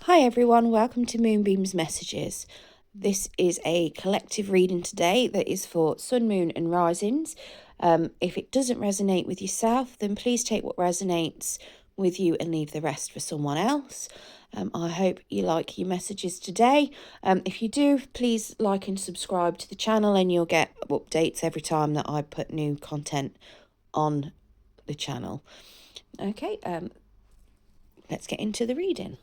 Hi everyone, welcome to Moonbeam's Messages. This is a collective reading today that is for Sun, Moon and Risings. If it doesn't resonate with yourself, then please take what resonates with you and leave the rest for someone else. I hope you like your messages today. If you do, please like and subscribe to the channel and you'll get updates every time that I put new content on the channel. Okay, let's get into the reading.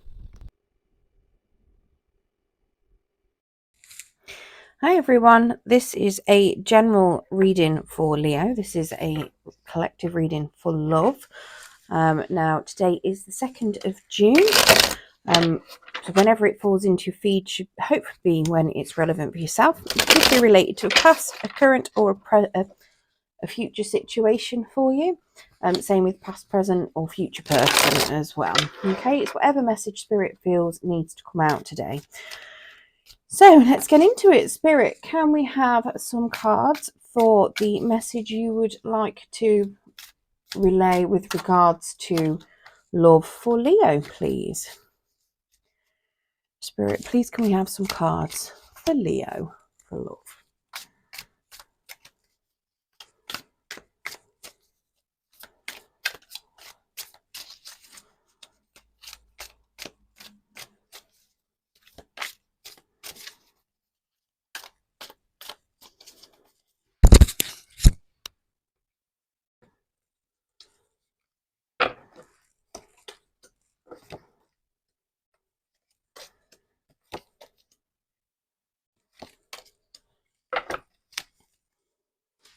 Hi everyone, this is a general reading for Leo. This is a collective reading for love. Now today is the 2nd of June. So whenever it falls into your feed should hopefully be when it's relevant for yourself. It could be related to a past, a current or a future situation for you. Same with past, present or future person as well. Okay, it's whatever message Spirit feels needs to come out today. So let's get into it. Spirit, can we have some cards for the message you would like to relay with regards to love for Leo, please? Spirit, please can we have some cards for Leo for love?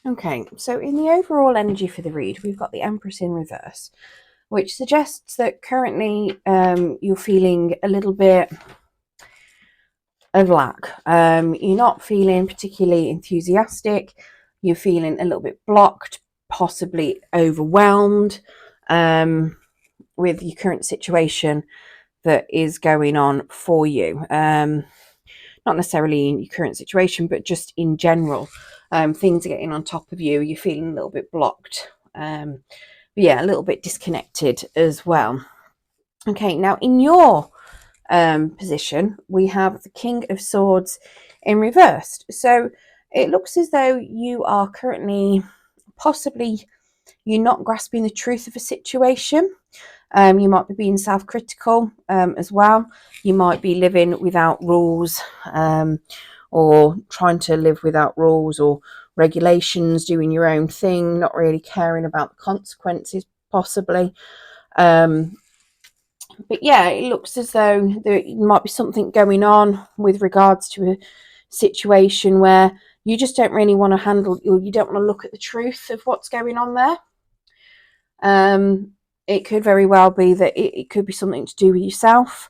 Okay, so in the overall energy for the read, we've got the Empress in reverse, which suggests that currently you're feeling a little bit of lack. You're not feeling particularly enthusiastic. You're feeling a little bit blocked, possibly overwhelmed with your current situation that is going on for you. Not necessarily in your current situation, but just in general. Things are getting on top of you. You're feeling a little bit blocked. Yeah, a little bit disconnected as well. Okay, now in your position, we have the King of Swords in reversed. So it looks as though you are currently possibly you're not grasping the truth of a situation. You might be being self-critical as well. You might be living without rules or trying to live without rules or regulations, doing your own thing, not really caring about the consequences possibly. But yeah, it looks as though there might be something going on with regards to a situation where you just don't really want to handle, or you don't want to look at the truth of what's going on there. It could very well be that it could be something to do with yourself,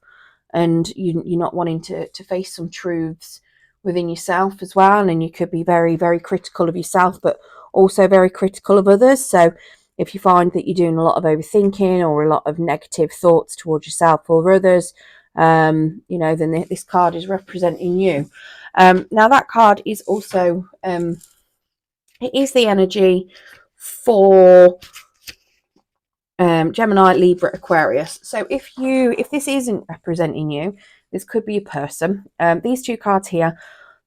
and you're not wanting to face some truths within yourself as well. And you could be very, very critical of yourself, but also very critical of others. So if you find that you're doing a lot of overthinking or a lot of negative thoughts towards yourself or others, then this card is representing you. Now that card is also, it is the energy for Gemini, Libra, Aquarius. So if this isn't representing you, this could be a person. These two cards here,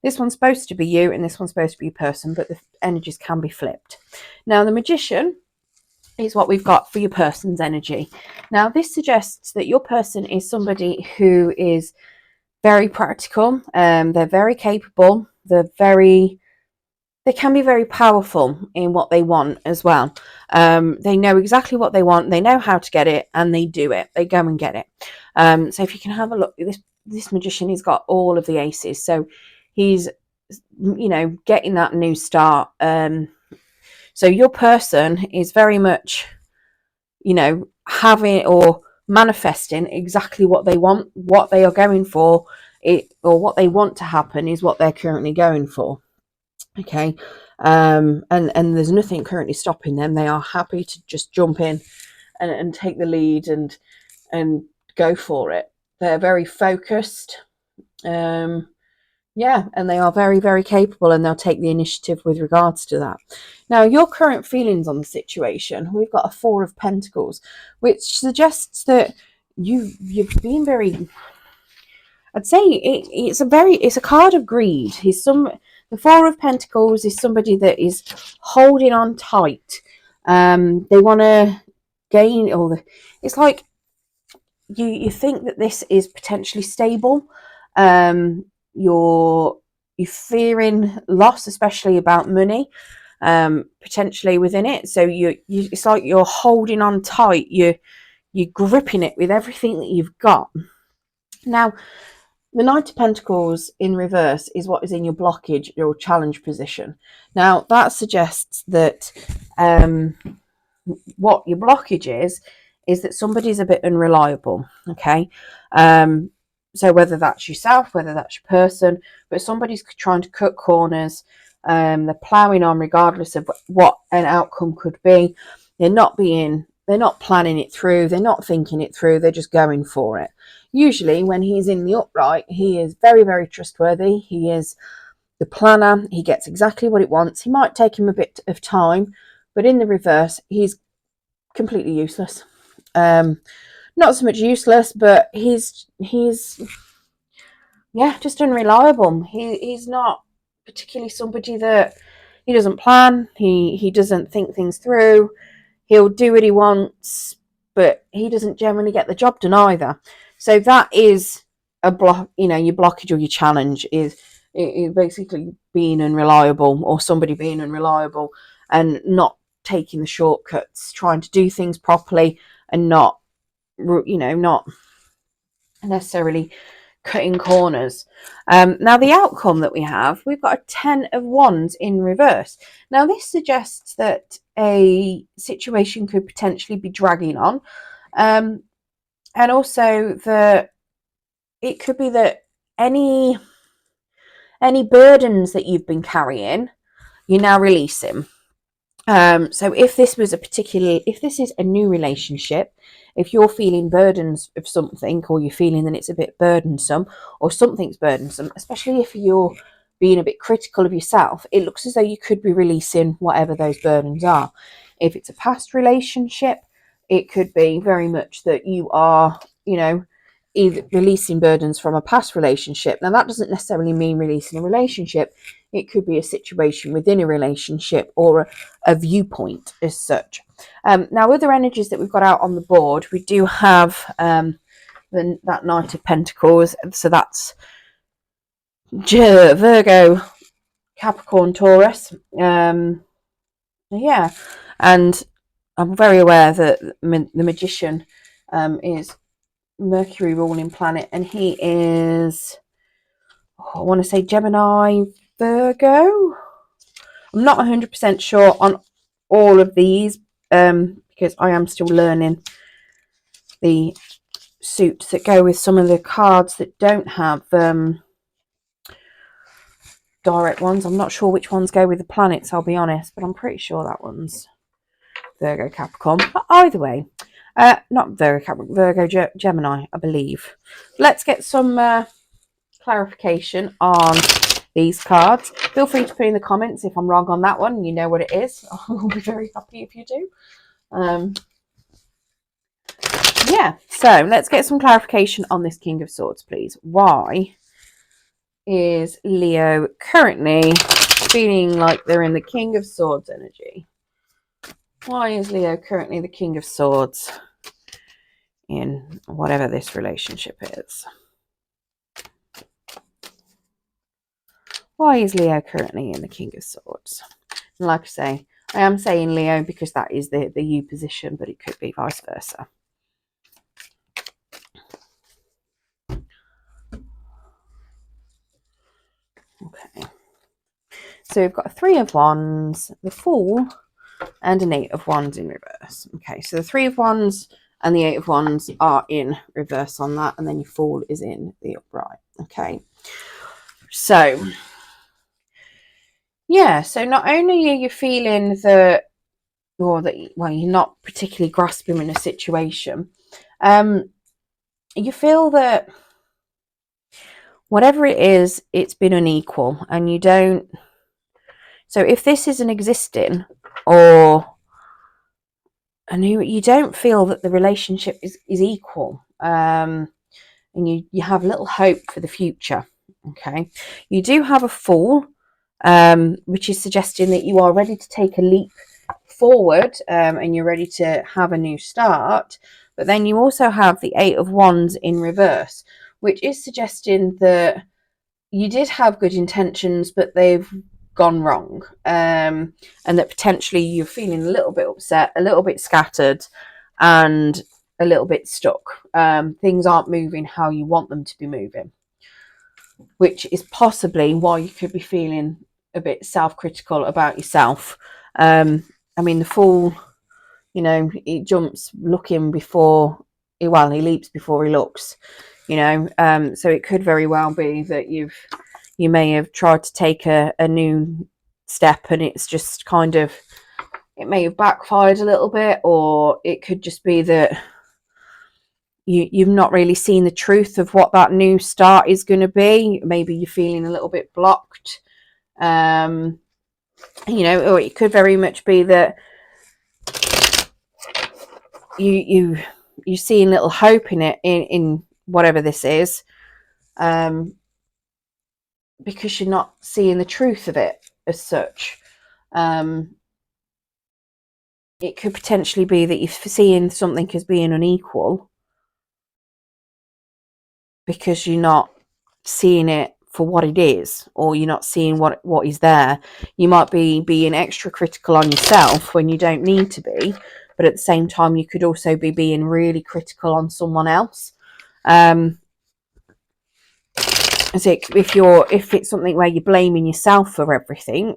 this one's supposed to be you and this one's supposed to be a person, but the energies can be flipped. Now the Magician is what we've got for your person's energy. Now this suggests that your person is somebody who is very practical. They're very capable. They can be very powerful in what they want as well. They know exactly what they want. They know how to get it, and they do it. They go and get it. So if you can have a look, this Magician, he's got all of the aces. So he's, getting that new start. So your person is very much, having or manifesting exactly what they want, what they are going for, or what they want to happen is what they're currently going for. Okay, and there's nothing currently stopping them. They are happy to just jump in and take the lead and go for it. They're very focused. And they are very, very capable, and they'll take the initiative with regards to that. Now, your current feelings on the situation, we've got a Four of Pentacles, which suggests that you've been very I'd say it's a card of greed. The Four of Pentacles is somebody that is holding on tight. They want to gain it's like you think that this is potentially stable. You're fearing loss, especially about money, potentially within it. So it's like you're holding on tight. You're gripping it with everything that you've got. Now, the Knight of Pentacles in reverse is what is in your blockage, your challenge position. Now, that suggests that what your blockage is that somebody's a bit unreliable, okay? So whether that's yourself, whether that's your person, but somebody's trying to cut corners, they're ploughing on regardless of what an outcome could be. They're not planning it through, they're not thinking it through, they're just going for it. Usually when he's in the upright, he is very, very trustworthy. He is the planner. He gets exactly what it wants. He might take him a bit of time, but in the reverse, he's completely useless. Not so much useless, but he's just unreliable. He's not particularly somebody that he doesn't plan. He doesn't think things through. He'll do what he wants, but he doesn't generally get the job done either. So that is a block. Your blockage or your challenge is basically being unreliable, or somebody being unreliable and not taking the shortcuts, trying to do things properly and not necessarily cutting corners. Now, the outcome that we've got a 10 of Wands in reverse. Now, this suggests that a situation could potentially be dragging on, and also that it could be that any burdens that you've been carrying, you're now releasing. So if this is a new relationship, if you're feeling burdens of something, or you're feeling that it's a bit burdensome, or something's burdensome, especially if you're being a bit critical of yourself, it looks as though you could be releasing whatever those burdens are. If it's a past relationship, it could be very much that you are, either releasing burdens from a past relationship. Now, that doesn't necessarily mean releasing a relationship. It could be a situation within a relationship, or a viewpoint as such. Now, other energies that we've got out on the board, we do have that Knight of Pentacles. So that's Virgo, Capricorn, Taurus. And I'm very aware that the Magician is Mercury ruling planet, and he is, I want to say, Gemini, Virgo. I'm not 100% sure on all of these, because I am still learning the suits that go with some of the cards that don't have direct ones. I'm not sure which ones go with the planets, I'll be honest, but I'm pretty sure that one's Virgo, Capricorn. But either way, not Virgo, Capricorn, Virgo, Gemini, I believe. Let's get some clarification on these cards. Feel free to put in the comments if I'm wrong on that one. You know what it is. I will be very happy if you do. So let's get some clarification on this King of Swords, please. Why is Leo currently feeling like they're in the King of Swords energy? Why is Leo currently the King of Swords in whatever this relationship is? Why is Leo currently in the King of Swords? And like I say, I am saying Leo because that is the you position, but it could be vice versa. Okay. So we've got a 3 of Wands, the Fool, and an 8 of Wands in reverse. Okay, so the 3 of Wands and the 8 of Wands are in reverse on that, and then your Fool is in the upright. Okay. So so not only are you feeling that you're not particularly grasping in a situation, you feel that whatever it is, it's been unequal, and you don't. So if this isn't existing, and you don't feel that the relationship is equal, and you have little hope for the future. Okay, you do have a Fool, which is suggesting that you are ready to take a leap forward, and you're ready to have a new start. But then you also have the Eight of Wands in reverse, which is suggesting that you did have good intentions, but they've gone wrong, and that potentially you're feeling a little bit upset, a little bit scattered, and a little bit stuck. Things aren't moving how you want them to be moving, which is possibly why you could be feeling a bit self-critical about yourself. I mean, the Fool, you know, he jumps looking before, he leaps before he looks, you know. So it could very well be that you may have tried to take a new step, and it's just kind of, it may have backfired a little bit, or it could just be that you've not really seen the truth of what that new start is going to be. Maybe you're feeling a little bit blocked, you know, or it could very much be that you're seeing little hope in it, in whatever this is, because you're not seeing the truth of it as such. It could potentially be that you're seeing something as being unequal because you're not seeing it for what it is, or you're not seeing what is there. You might be being extra critical on yourself when you don't need to be, but at the same time you could also be being really critical on someone else. So if it's something where you're blaming yourself for everything,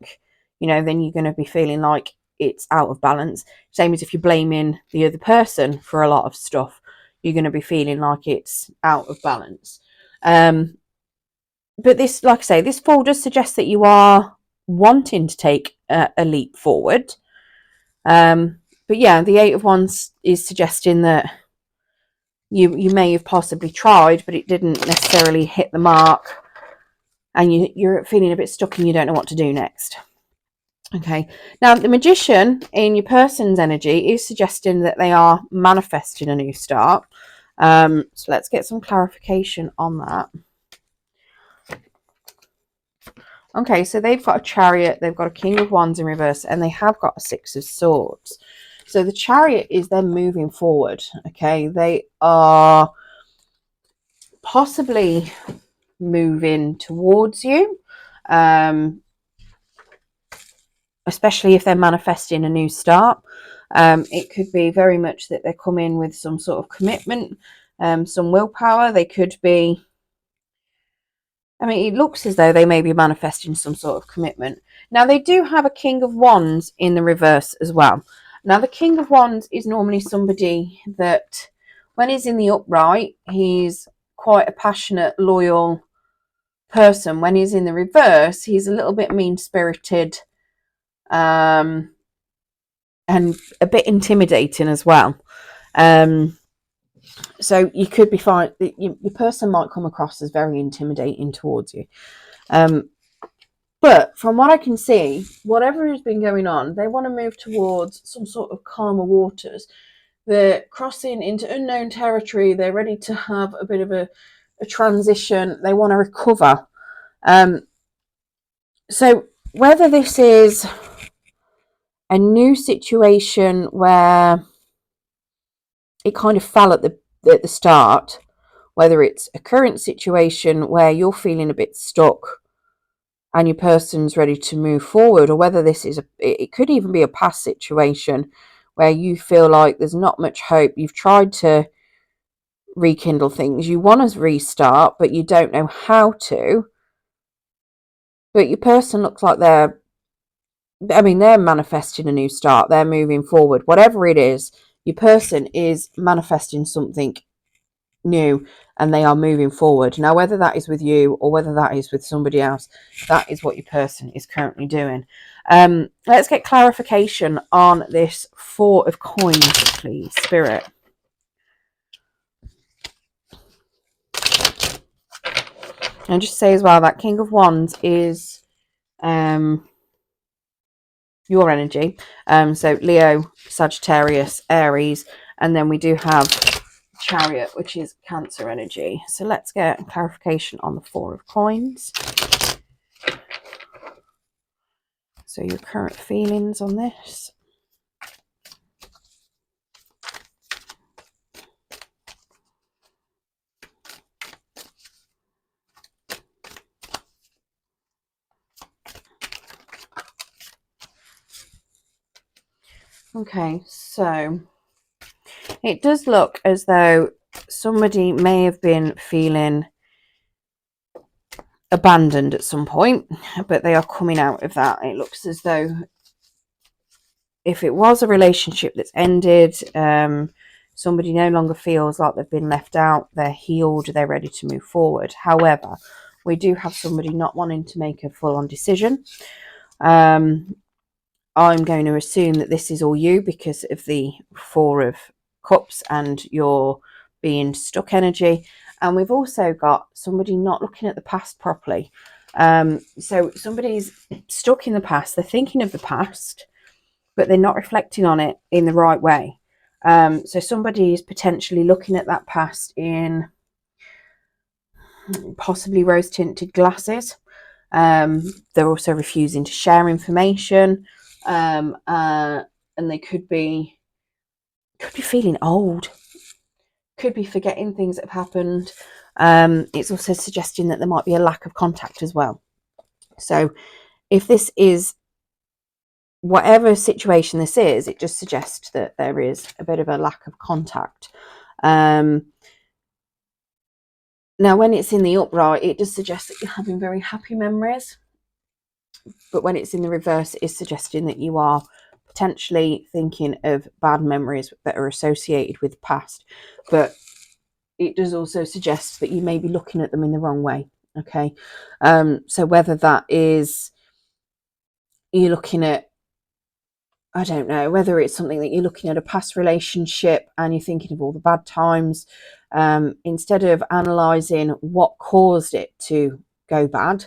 you know, then you're going to be feeling like it's out of balance. Same as if you're blaming the other person for a lot of stuff, you're going to be feeling like it's out of balance. But this, like I say, this Fool does suggest that you are wanting to take a leap forward. But yeah, the Eight of Wands is suggesting that you may have possibly tried, but it didn't necessarily hit the mark, and you're feeling a bit stuck and you don't know what to do next. Okay, now the Magician in your person's energy is suggesting that they are manifesting a new start. So let's get some clarification on that. Okay, so they've got a Chariot, they've got a King of Wands in reverse, and they have got a Six of Swords. So the Chariot is them moving forward. Okay, they are possibly moving towards you, especially if they're manifesting a new start. It could be very much that they're coming with some sort of commitment, some willpower. They could be, I mean, it looks as though they may be manifesting some sort of commitment. Now, they do have a King of Wands in the reverse as well. Now, the King of Wands is normally somebody that, when he's in the upright, he's quite a passionate, loyal person. When he's in the reverse, he's a little bit mean-spirited, and a bit intimidating as well. So you could be fine. Your person might come across as very intimidating towards you. But from what I can see, whatever has been going on, they want to move towards some sort of calmer waters. They're crossing into unknown territory. They're ready to have a bit of a transition. They want to recover. So whether this is a new situation where it kind of fell at the start, whether it's a current situation where you're feeling a bit stuck and your person's ready to move forward, or whether this is it could even be a past situation where you feel like there's not much hope. You've tried to rekindle things, you want to restart, but you don't know how to. But your person looks like they're manifesting a new start. They're moving forward. Whatever it is, your person is manifesting something new, and they are moving forward. Now, whether that is with you or whether that is with somebody else, that is what your person is currently doing. Let's get clarification on this Four of Coins, please, Spirit. And just say as well that King of Wands is your energy. So Leo, Sagittarius, Aries, and then we do have Chariot, which is Cancer energy. So let's get clarification on the Four of Coins. So your current feelings on this. Okay, so it does look as though somebody may have been feeling abandoned at some point, but they are coming out of that. It looks as though if it was a relationship that's ended, somebody no longer feels like they've been left out, they're healed, they're ready to move forward. However, we do have somebody not wanting to make a full-on decision. I'm going to assume that this is all you because of the Four of Cups and your being stuck energy. And we've also got somebody not looking at the past properly. So somebody's stuck in the past. They're thinking of the past, but they're not reflecting on it in the right way. So somebody is potentially looking at that past in possibly rose-tinted glasses. They're also refusing to share information. And they could be feeling old, could be forgetting things that have happened. It's also suggesting that there might be a lack of contact as well. So if this is whatever situation this is, it just suggests that there is a bit of a lack of contact. Now when it's in the upright, it does suggest that you're having very happy memories, but when it's in the reverse, it is suggesting that you are potentially thinking of bad memories that are associated with the past. But it does also suggest that you may be looking at them in the wrong way. Okay, so whether that is you're looking at, I don't know, whether it's something that you're looking at a past relationship and you're thinking of all the bad times, instead of analysing what caused it to go bad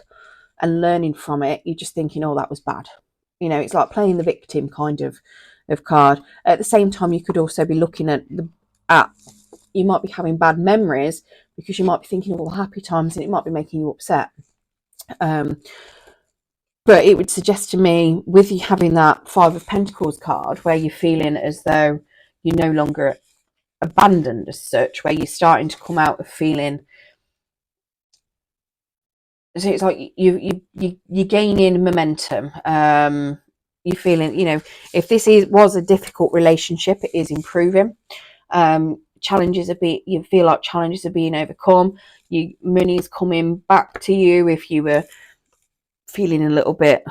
and learning from it, you're just thinking, oh, that was bad. You know, it's like playing the victim kind of card. At the same time, you could also be looking at you might be having bad memories because you might be thinking of all the happy times and it might be making you upset. But it would suggest to me, with you having that Five of Pentacles card, where you're feeling as though you're no longer abandoned as such, where you're starting to come out of feeling. So it's like you're gaining momentum. You're feeling, you know, if this was a difficult relationship, it is improving. Challenges you feel like challenges are being overcome. Money's coming back to you if you were feeling a little bit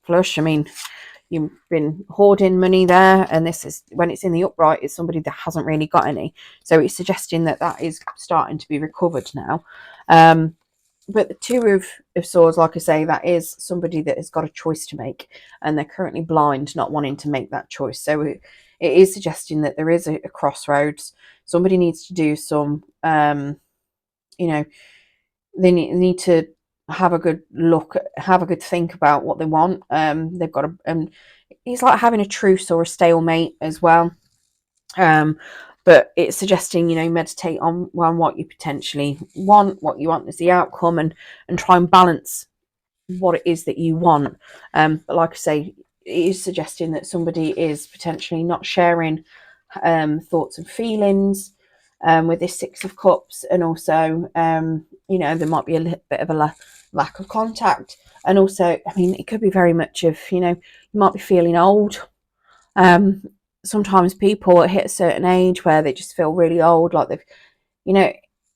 flush. I mean, you've been hoarding money there, and this is when it's in the upright, it's somebody that hasn't really got any. So it's suggesting that is starting to be recovered now. But the Two of Swords, like I say, that is somebody that has got a choice to make, and they're currently blind, not wanting to make that choice. So it is suggesting that there is a crossroads. Somebody needs to do some, you know, they need to have a good look, have a good think about what they want. They've got and it's like having a truce or a stalemate as well. But it's suggesting, you know, meditate on what you potentially want, what you want as the outcome, and try and balance what it is that you want. But like I say, it is suggesting that somebody is potentially not sharing thoughts and feelings with this Six of Cups, and also, you know, there might be a little bit of a lack of contact. And also, I mean, it could be very much of, you know, you might be feeling old. Sometimes people hit a certain age where they just feel really old, like they've, you know,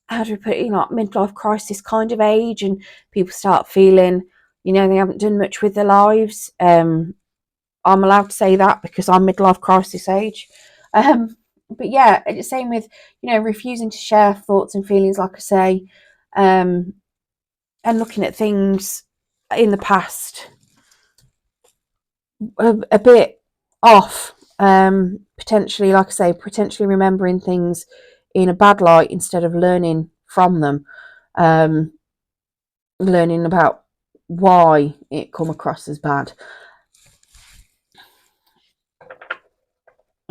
how do we put it, you know, midlife crisis kind of age, and people start feeling, you know, they haven't done much with their lives. I'm allowed to say that because I'm midlife crisis age. But yeah, it's the same with, you know, refusing to share thoughts and feelings, like I say, and looking at things in the past a bit off. Potentially, like I say, potentially remembering things in a bad light instead of learning from them, learning about why it come across as bad.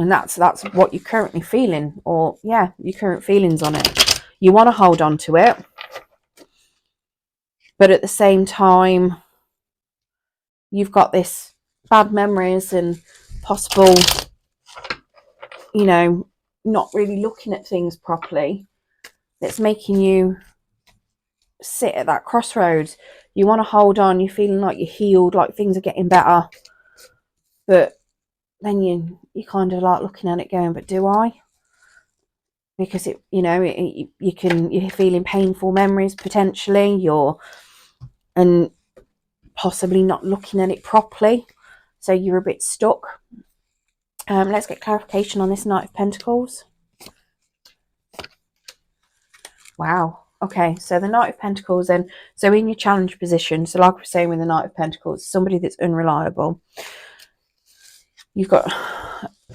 And that's what you're currently feeling, or yeah, your current feelings on it. You want to hold on to it, but at the same time, you've got this bad memories and possible, you know, not really looking at things properly. That's making you sit at that crossroads. You want to hold on, you're feeling like you're healed, like things are getting better, but then you kind of like looking at it going, but do I? Because it, you know, you're feeling painful memories potentially, and possibly not looking at it properly, so you're a bit stuck. Let's get clarification on this Knight of Pentacles. Wow. Okay, so the Knight of Pentacles then, so in your challenge position, so like we're saying with the Knight of Pentacles, somebody that's unreliable. You've got,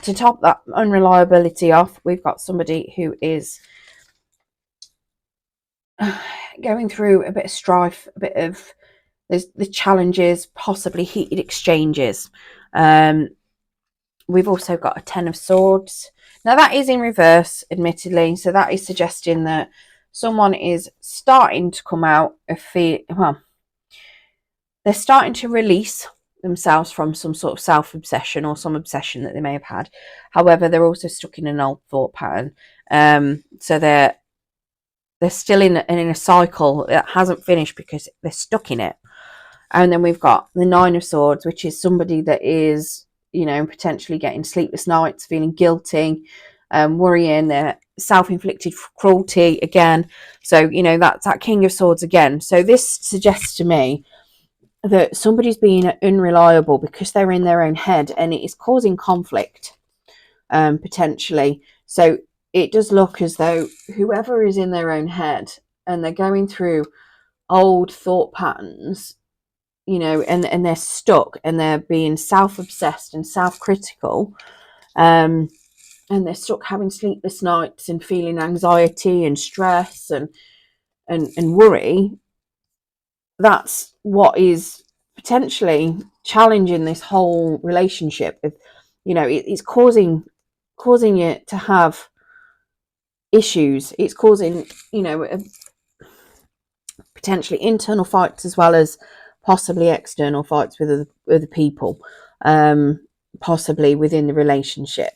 to top that unreliability off, we've got somebody who is going through a bit of strife, a bit of, there's the challenges, possibly heated exchanges. We've also got a Ten of Swords. Now that is in reverse, admittedly, so that is suggesting that someone is starting to come out of fear. Well, they're starting to release themselves from some sort of self-obsession or some obsession that they may have had. However, they're also stuck in an old thought pattern. So they're still in a cycle that hasn't finished because they're stuck in it. And then we've got the Nine of Swords, which is somebody that is, you know, potentially getting sleepless nights, feeling guilty, worrying, they're self-inflicted cruelty again. So, you know, that's that King of Swords again. So this suggests to me that somebody's being unreliable because they're in their own head, and it is causing conflict, potentially. So it does look as though whoever is in their own head and they're going through old thought patterns, you know, and they're stuck and they're being self-obsessed and self-critical, and they're stuck having sleepless nights and feeling anxiety and stress and worry. That's what is potentially challenging this whole relationship. You know, it's causing you to have issues. It's causing, you know, potentially internal fights as well as possibly external fights with other people, possibly within the relationship,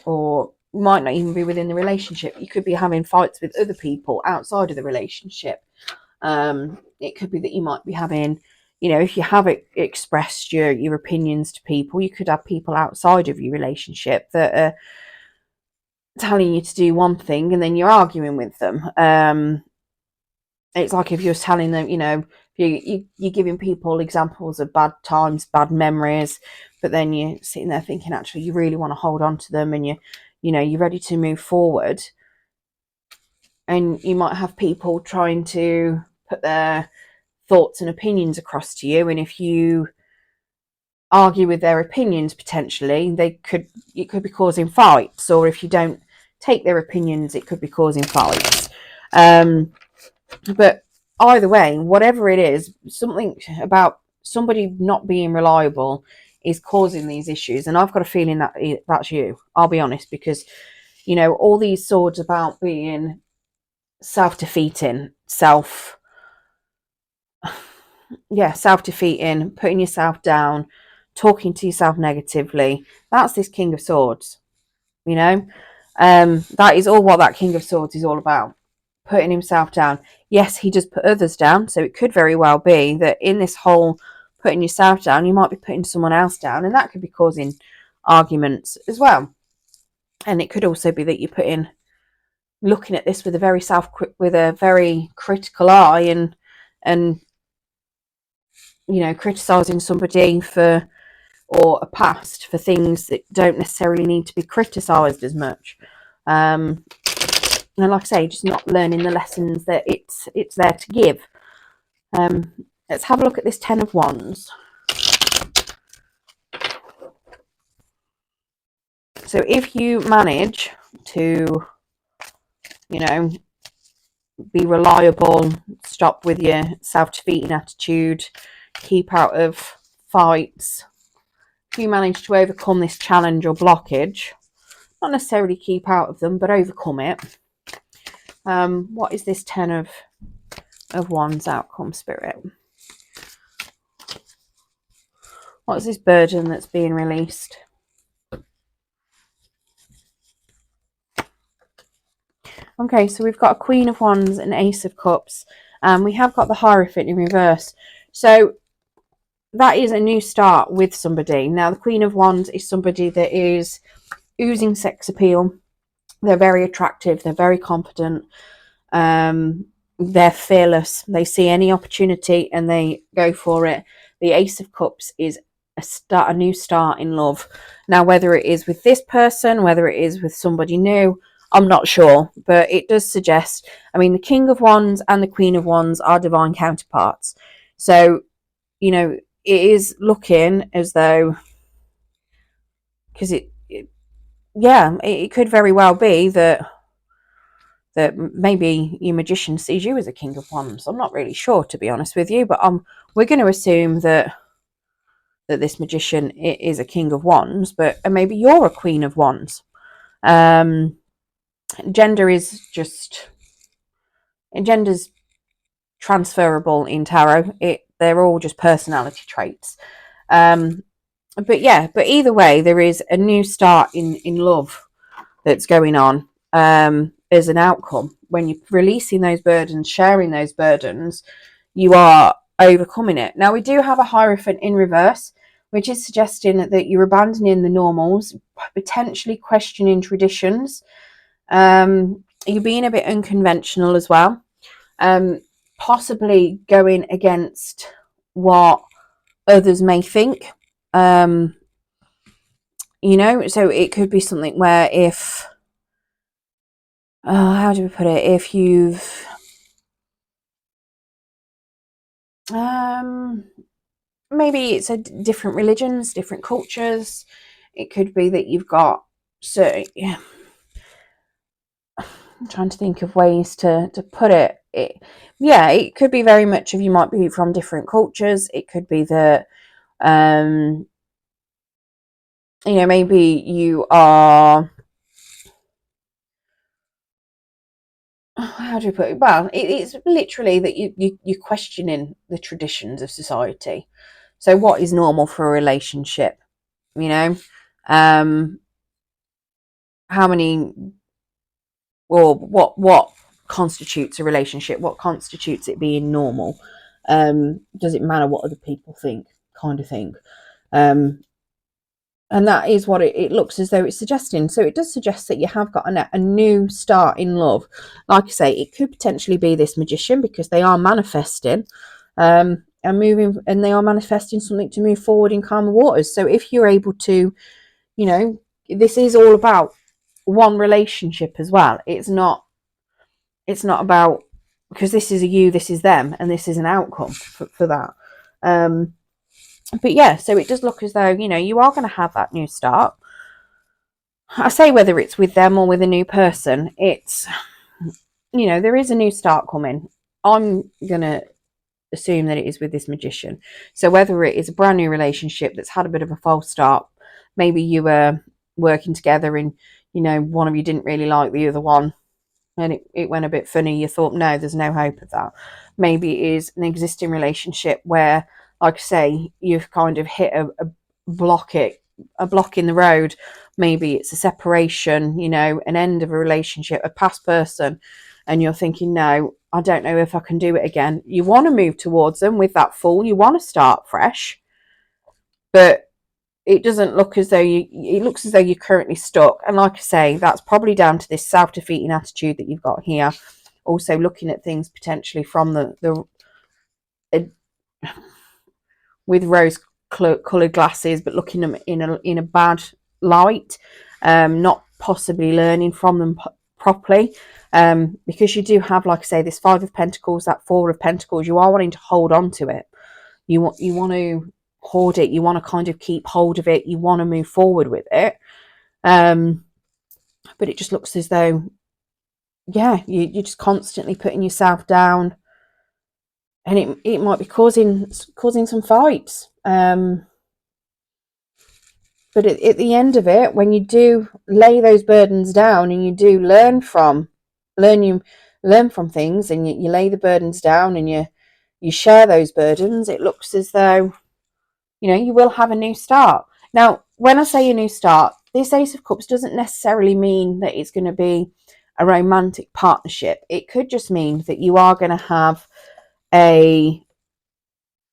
or might not even be within the relationship. You could be having fights with other people outside of the relationship. It could be that you might be having, you know, if you have expressed your opinions to people, you could have people outside of your relationship that are telling you to do one thing and then you're arguing with them. It's like if you're telling them, you know, you're giving people examples of bad times, bad memories, but then you're sitting there thinking, actually, you really want to hold on to them, and you know, you're ready to move forward. And you might have people trying to put their thoughts and opinions across to you, and if you argue with their opinions, potentially it could be causing fights, or if you don't take their opinions, it could be causing fights. But either way, whatever it is, something about somebody not being reliable is causing these issues, and I've got a feeling that that's you. I'll be honest, because, you know, all these swords about being self-defeating, self-defeating, putting yourself down, talking to yourself negatively. That's this King of Swords, you know. That is all what that King of Swords is all about. Putting himself down. Yes, he does put others down, so it could very well be that in this whole putting yourself down, you might be putting someone else down, and that could be causing arguments as well. And it could also be that you're looking at this with a very critical eye, and you know, criticizing somebody or a past for things that don't necessarily need to be criticized as much. And like I say, just not learning the lessons that it's there to give. Let's have a look at this Ten of Wands. So if you manage to, you know, be reliable, stop with your self-defeating attitude, keep out of fights, you manage to overcome this challenge or blockage, not necessarily keep out of them, but overcome it. What is this 10 of Wands outcome, Spirit? What's this burden that's being released? Okay, so we've got a Queen of Wands and Ace of Cups, and we have got the Hierophant in reverse. So that is a new start with somebody. Now, the Queen of Wands is somebody that is oozing sex appeal. They're very attractive. They're very confident. They're fearless. They see any opportunity and they go for it. The Ace of Cups is a new start in love. Now, whether it is with this person, whether it is with somebody new, I'm not sure, but it does suggest, I mean, the King of Wands and the Queen of Wands are divine counterparts. So, you know, it is looking as though, because it could very well be that maybe your magician sees you as a King of Wands. I'm not really sure, to be honest with you, but we're going to assume that this magician is a King of Wands, but maybe you're a Queen of Wands. Gender's transferable in tarot. They're all just personality traits. But either way, there is a new start in love that's going on as an outcome. When you're releasing those burdens, sharing those burdens, you are overcoming it. Now, we do have a Hierophant in reverse, which is suggesting that you're abandoning the normals, potentially questioning traditions. You're being a bit unconventional as well. Possibly going against what others may think. So it could be something where how do we put it? If you've maybe it's a different religions, different cultures. It could be that you've got I'm trying to think of ways to put it. It could be very much of you might be from different cultures. It could be that maybe you are, how do you put it? Well, it's literally that you're questioning the traditions of society. So what is normal for a relationship? How many, or what constitutes a relationship? What constitutes it being normal? Does it matter what other people think, kind of thing? And that is what it looks as though it's suggesting. So it does suggest that you have got a new start in love. Like I say, it could potentially be this magician, because they are manifesting and moving, and they are manifesting something to move forward in calmer waters. So if you're able to, this is all about one relationship as well. It's not about, because this is a you, this is them, and this is an outcome for that. So it does look as though, you are going to have that new start. I say whether it's with them or with a new person, it's, there is a new start coming. I'm going to assume that it is with this magician. So whether it is a brand new relationship that's had a bit of a false start, maybe you were working together and, one of you didn't really like the other one, and it went a bit funny. You thought, no, there's no hope of that. Maybe it is an existing relationship where, like I say, you've kind of hit a block in the road. Maybe it's a separation, an end of a relationship, a past person, and you're thinking, no, I don't know if I can do it again. You want to move towards them with that Fool. You want to start fresh, but it doesn't look as though it looks as though you're currently stuck. And like I say, that's probably down to this self-defeating attitude that you've got here. Also looking at things potentially from with rose-coloured glasses, but looking at them in a bad light, not possibly learning from them properly, because you do have, like I say, this Five of Pentacles, that Four of Pentacles. You are wanting to hold on to it. You want to hoard it. You want to kind of keep hold of it. You want to move forward with it. But it just looks as though, you're just constantly putting yourself down, and it might be causing some fights. But at the end of it, when you do lay those burdens down and you do learn from things, and you lay the burdens down and you share those burdens, it looks as though, you know, you will have a new start. Now, when I say a new start, this Ace of Cups doesn't necessarily mean that it's going to be a romantic partnership. It could just mean that you are going to have it's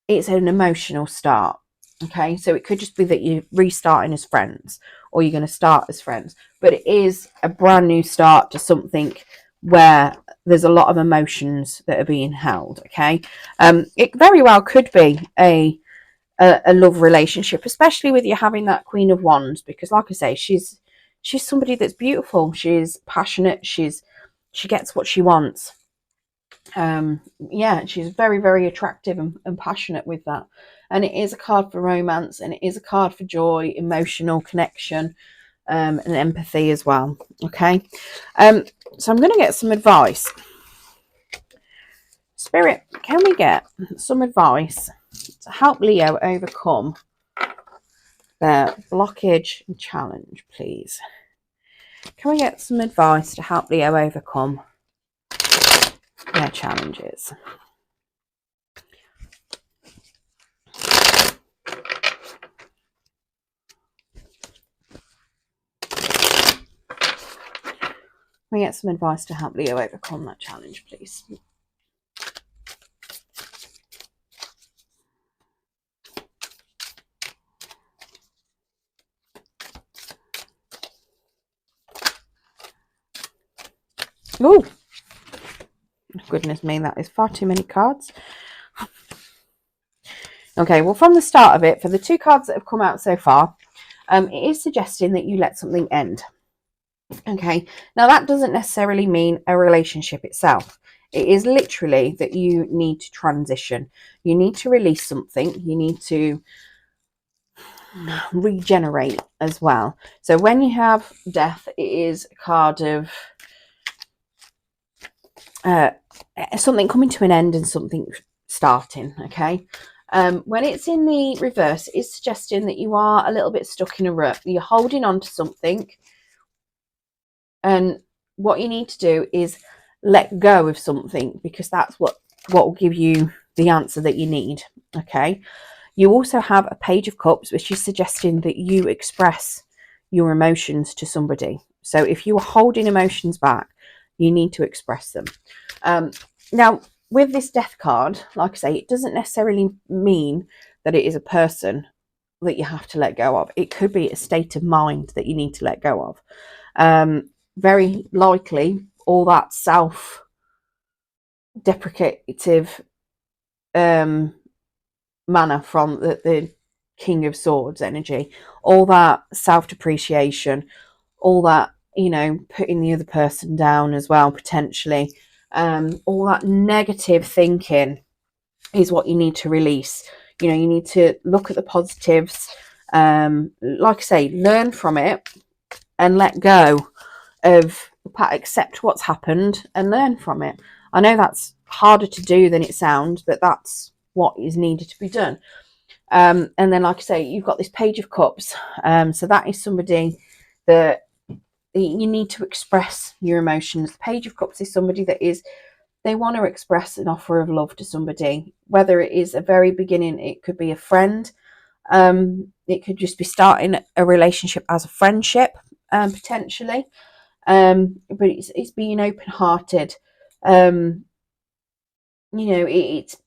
an emotional start. Okay, so it could just be that you're restarting as friends, or you're going to start as friends, but it is a brand new start to something where there's a lot of emotions that are being held. Okay, it very well could be a love relationship, especially with you having that Queen of Wands, because like I say, she's somebody that's beautiful, she's passionate, she gets what she wants. Yeah, she's very, very attractive and passionate with that. And it is a card for romance, and it is a card for joy, emotional connection, and empathy as well. Okay, so I'm going to get some advice. Spirit, can we get some advice to help Leo overcome their blockage and challenge, please? Can we get some advice to help Leo overcome their challenges? Can we get some advice to help Leo overcome that challenge, please? Oh, goodness me, that is far too many cards. Okay, well, from the start of it, for the two cards that have come out so far, it is suggesting that you let something end. Okay, now that doesn't necessarily mean a relationship itself. It is literally that you need to transition. You need to release something. You need to regenerate as well. So when you have death, it is a card of something coming to an end and something starting. Okay, when it's in the reverse, it's suggesting that you are a little bit stuck in a rut. You're holding on to something, and what you need to do is let go of something, because that's what will give you the answer that you need. Okay, you also have a Page of Cups, which is suggesting that you express your emotions to somebody. So if you are holding emotions back, you need to express them. Now, with this Death card, like I say, it doesn't necessarily mean that it is a person that you have to let go of. It could be a state of mind that you need to let go of. Very likely, all that self-deprecative manner from the King of Swords energy, all that self-depreciation, all that, you know, putting the other person down as well, potentially, all that negative thinking is what you need to release. You know, you need to look at the positives, like I say, learn from it and let go of, accept what's happened and learn from it. I know that's harder to do than it sounds, but that's what is needed to be done. And then, like I say, you've got this Page of Cups. So that is somebody that you need to express your emotions. The Page of Cups is somebody that they want to express an offer of love to somebody, whether it is a very beginning, it could be a friend, it could just be starting a relationship as a friendship, potentially, but it's being open-hearted. You know, it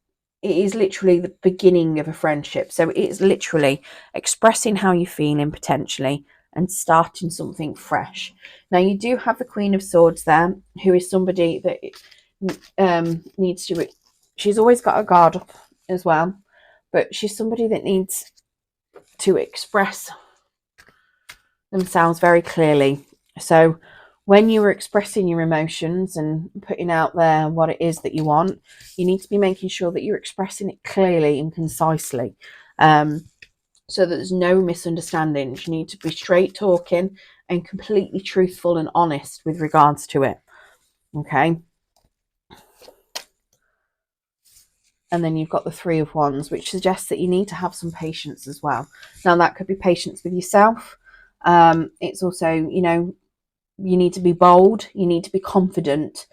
is literally the beginning of a friendship, so it's literally expressing how you're feeling potentially and starting something fresh. Now, you do have the Queen of Swords there, who is somebody that needs to, she's always got a guard up as well, but she's somebody that needs to express themselves very clearly. So when you are expressing your emotions and putting out there what it is that you want, you need to be making sure that you're expressing it clearly and concisely, so that there's no misunderstandings. You need to be straight talking and completely truthful and honest with regards to it. Okay. And then you've got the Three of Wands, which suggests that you need to have some patience as well. Now, that could be patience with yourself. It's also, you know, you need to be bold. You need to be confident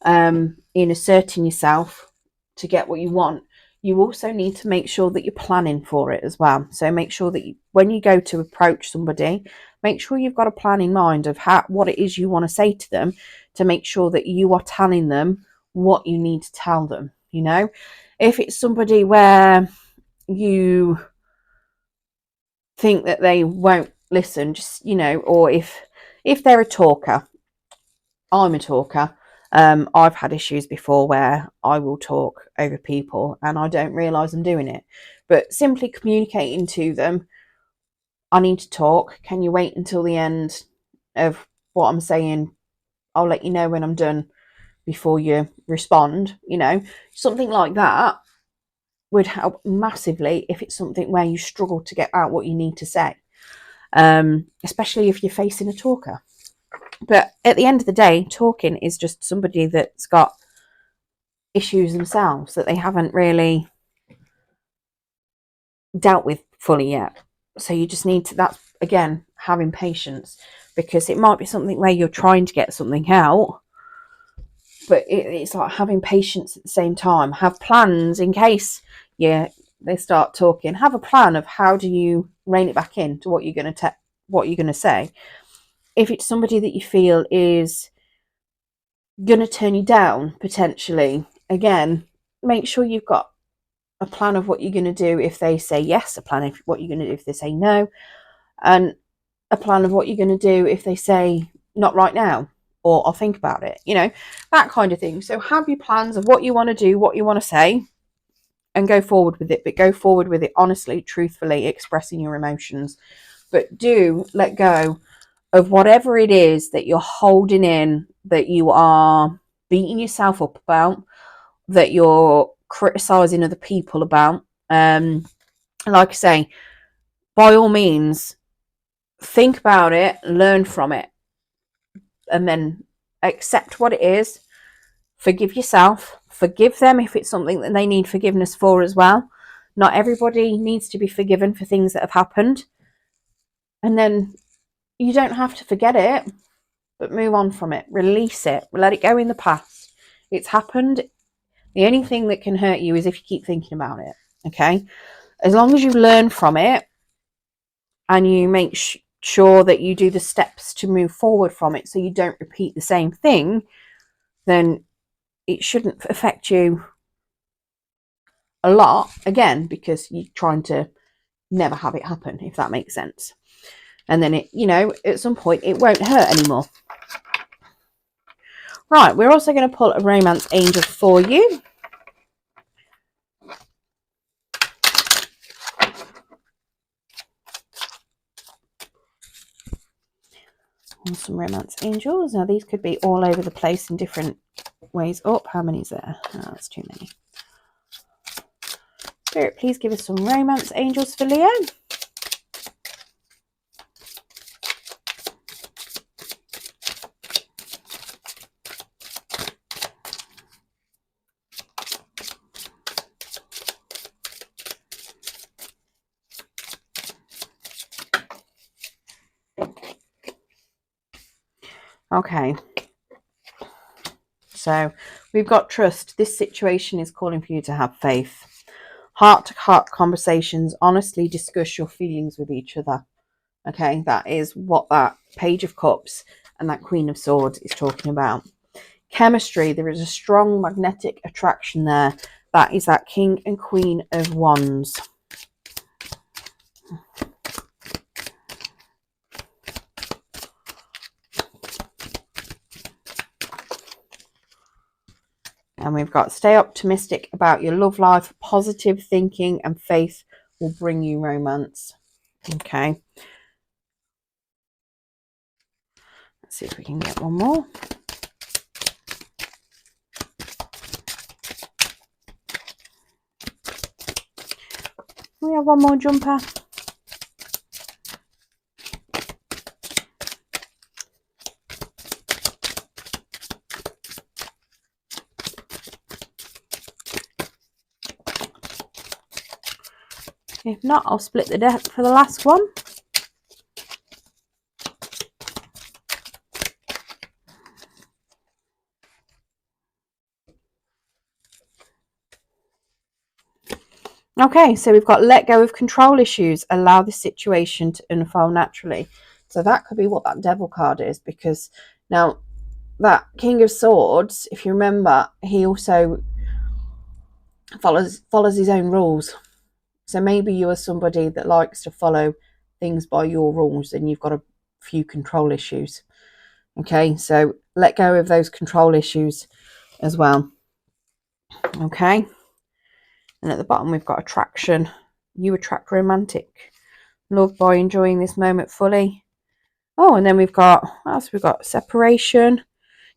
in asserting yourself to get what you want. You also need to make sure that you're planning for it as well. So make sure that when you go to approach somebody, make sure you've got a plan in mind of what it is you want to say to them, to make sure that you are telling them what you need to tell them. You know, if it's somebody where you think that they won't listen, just, you know, or if they're a talker, I'm a talker. I've had issues before where I will talk over people and I don't realise I'm doing it. But simply communicating to them, I need to talk. Can you wait until the end of what I'm saying? I'll let you know when I'm done before you respond. You know, something like that would help massively if it's something where you struggle to get out what you need to say, especially if you're facing a talker. But at the end of the day, talking is just somebody that's got issues themselves that they haven't really dealt with fully yet. So you just need to, that's again, having patience, because it might be something where you're trying to get something out, but it's like having patience at the same time. Have plans in case they start talking. Have a plan of how do you rein it back in to what you're going to say. If it's somebody that you feel is going to turn you down potentially, again, make sure you've got a plan of what you're going to do if they say yes, a plan of what you're going to do if they say no, and a plan of what you're going to do if they say not right now, or I'll think about it, you know, that kind of thing. So have your plans of what you want to do, what you want to say, and go forward with it. But go forward with it honestly, truthfully, expressing your emotions. But do let go of whatever it is that you're holding in, that you are beating yourself up about, that you're criticizing other people about. Like I say, by all means, think about it, learn from it, and then accept what it is. Forgive yourself, forgive them if it's something that they need forgiveness for as well. Not everybody needs to be forgiven for things that have happened. And then you don't have to forget it, but move on from it, release it, let it go in the past. It's happened. The only thing that can hurt you is if you keep thinking about it. Okay, as long as you learn from it and you make sure that you do the steps to move forward from it so you don't repeat the same thing, then it shouldn't affect you a lot, again, because you're trying to never have it happen, if that makes sense. And then it, you know, at some point it won't hurt anymore. Right, we're also going to pull a romance angel for you. And some romance angels. Now these could be all over the place in different ways. Oh, how many is there? Oh, that's too many. Spirit, please give us some romance angels for Leo. Okay. So we've got trust. This situation is calling for you to have faith. Heart-to-heart conversations. Honestly discuss your feelings with each other. Okay, that is what that Page of Cups and that Queen of Swords is talking about. Chemistry. There is a strong magnetic attraction there. That is that King and Queen of Wands. And we've got stay optimistic about your love life. Positive thinking and faith will bring you romance. Okay. Let's see if we can get one more. We have one more jumper. If not, I'll split the deck for the last one. Okay, so we've got let go of control issues, allow the situation to unfold naturally. So that could be what that devil card is, because now that King of Swords, if you remember, he also follows his own rules. So maybe you are somebody that likes to follow things by your rules and you've got a few control issues. Okay, so let go of those control issues as well. Okay, and at the bottom we've got attraction. You attract romantic love by enjoying this moment fully. Oh, and then we've got, what else we've got? Separation.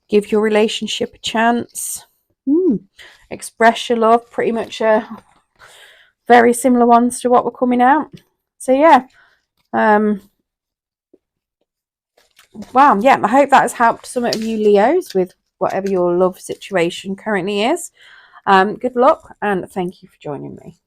Give your relationship a chance. Express your love. Pretty much very similar ones to what were coming out. So yeah. Wow, yeah, I hope that has helped some of you Leos with whatever your love situation currently is. Good luck and thank you for joining me.